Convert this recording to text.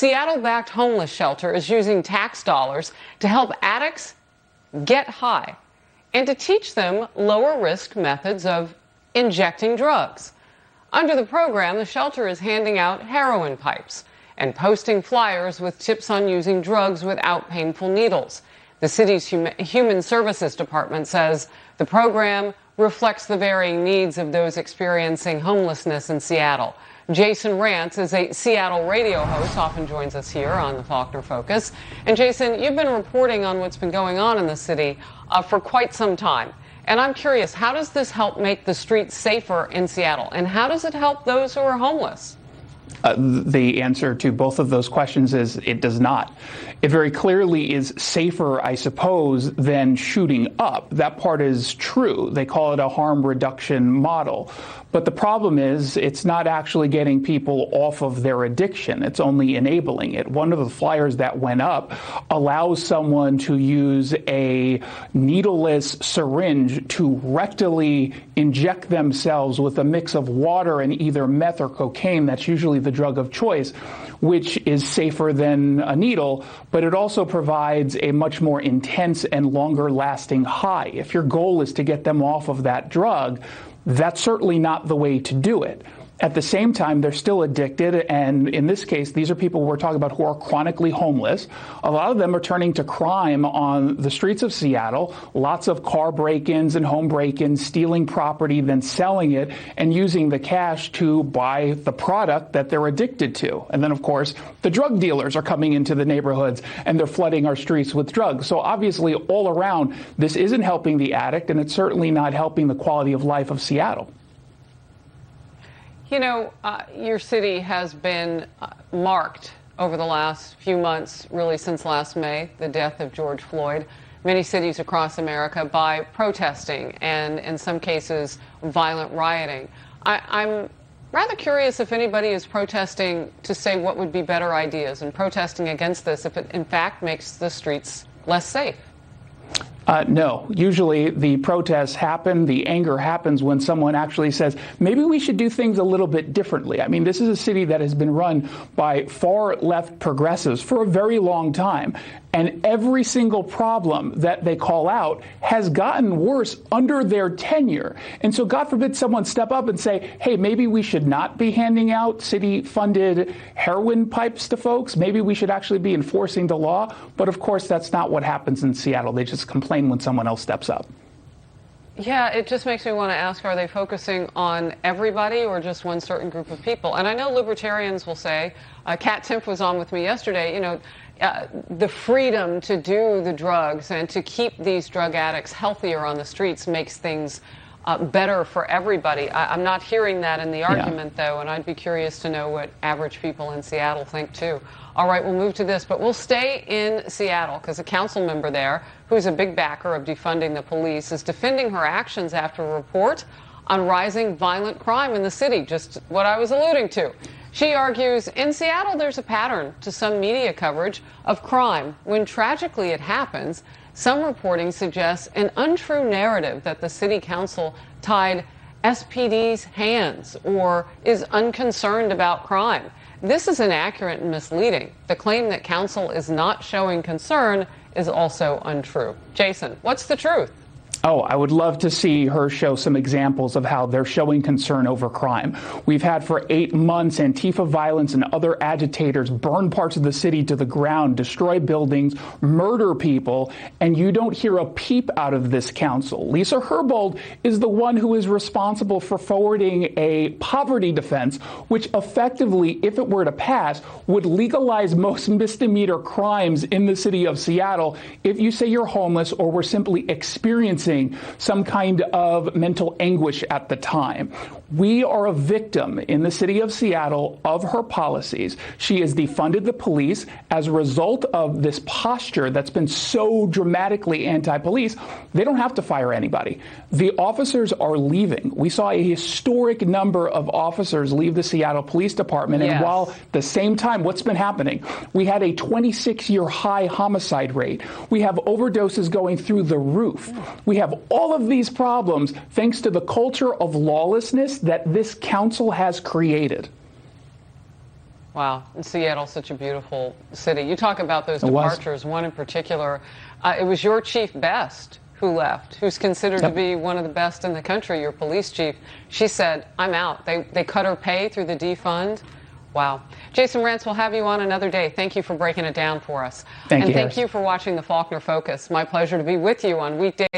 Seattle-backed homeless shelter is using tax dollars to help addicts get high and to teach them lower-risk methods of injecting drugs. Under the program, the shelter is handing out heroin pipes and posting flyers with tips on using drugs without painful needles. The city's Human Services Department says the program reflects the varying needs of those experiencing homelessness in Seattle. Jason Rantz is a Seattle radio host, often joins us here on the Faulkner Focus. And Jason, you've been reporting on what's been going on in the city for quite some time. And I'm curious, how does this help make the streets safer in Seattle? And how does it help those who are homeless? The answer to both of those questions is it does not. It very clearly is safer, I suppose, than shooting up. That part is true. They call it a harm reduction model. But the problem is it's not actually getting people off of their addiction. It's only enabling it. One of the flyers that went up allows someone to use a needleless syringe to rectally inject themselves with a mix of water and either meth or cocaine. That's usually the drug of choice, which is safer than a needle, but it also provides a much more intense and longer lasting high. If your goal is to get them off of that drug, that's certainly not the way to do it. At the same time, they're still addicted, and in this case, these are people we're talking about who are chronically homeless. A lot of them are turning to crime on the streets of Seattle, lots of car break-ins and home break-ins, stealing property, then selling it, and using the cash to buy the product that they're addicted to. And then, of course, the drug dealers are coming into the neighborhoods, and they're flooding our streets with drugs. So obviously, all around, this isn't helping the addict, and it's certainly not helping the quality of life of Seattle. You know, your city has been marked over the last few months, really since last May, the death of George Floyd, many cities across America, by protesting and, in some cases, violent rioting. I'm rather curious if anybody is protesting to say what would be better ideas and protesting against this if it, in fact, makes the streets less safe. No. Usually the protests happen, the anger happens when someone actually says, maybe we should do things a little bit differently. I mean, this is a city that has been run by far left progressives for a very long time. And every single problem that they call out has gotten worse under their tenure. And so God forbid someone step up and say, hey, maybe we should not be handing out city-funded heroin pipes to folks. Maybe we should actually be enforcing the law. But of course, that's not what happens in Seattle. They just complain when someone else steps up. Yeah, it just makes me want to ask, are they focusing on everybody or just one certain group of people? And I know libertarians will say, Kat Timpf was on with me yesterday, you know, the freedom to do the drugs and to keep these drug addicts healthier on the streets makes things better for everybody. I'm not hearing that in the argument, though, and I'd be curious to know what average people in Seattle think, too. All right, we'll move to this, but we'll stay in Seattle because a council member there, who's a big backer of defunding the police, is defending her actions after a report on rising violent crime in the city, just what I was alluding to. She argues in Seattle there's a pattern to some media coverage of crime. When tragically it happens, some reporting suggests an untrue narrative that the city council tied SPD's hands or is unconcerned about crime. This is inaccurate and misleading. The claim that council is not showing concern is also untrue. Jason, what's the truth? Oh, I would love to see her show some examples of how they're showing concern over crime. We've had for 8 months Antifa violence and other agitators burn parts of the city to the ground, destroy buildings, murder people, and you don't hear a peep out of this council. Lisa Herbold is the one who is responsible for forwarding a poverty defense, which effectively, if it were to pass, would legalize most misdemeanor crimes in the city of Seattle if you say you're homeless or were simply experiencing some kind of mental anguish at the time. We are a victim in the city of Seattle of her policies. She has defunded the police as a result of this posture that's been so dramatically anti-police. They don't have to fire anybody. The officers are leaving. We saw a historic number of officers leave the Seattle Police Department. Yes. And while at the same time, what's been happening? We had a 26-year high homicide rate. We have overdoses going through the roof. We have all of these problems thanks to the culture of lawlessness that this council has created. Wow. And Seattle's such a beautiful city. You talk about those departures, one in particular. It was your chief best who left, who's considered to be one of the best in the country, your police chief. She said, I'm out. They cut her pay through the defund. Wow. Jason Rantz, we'll have you on another day. Thank you for breaking it down for us. Thank you, thank you for watching the Faulkner Focus. My pleasure to be with you on weekdays.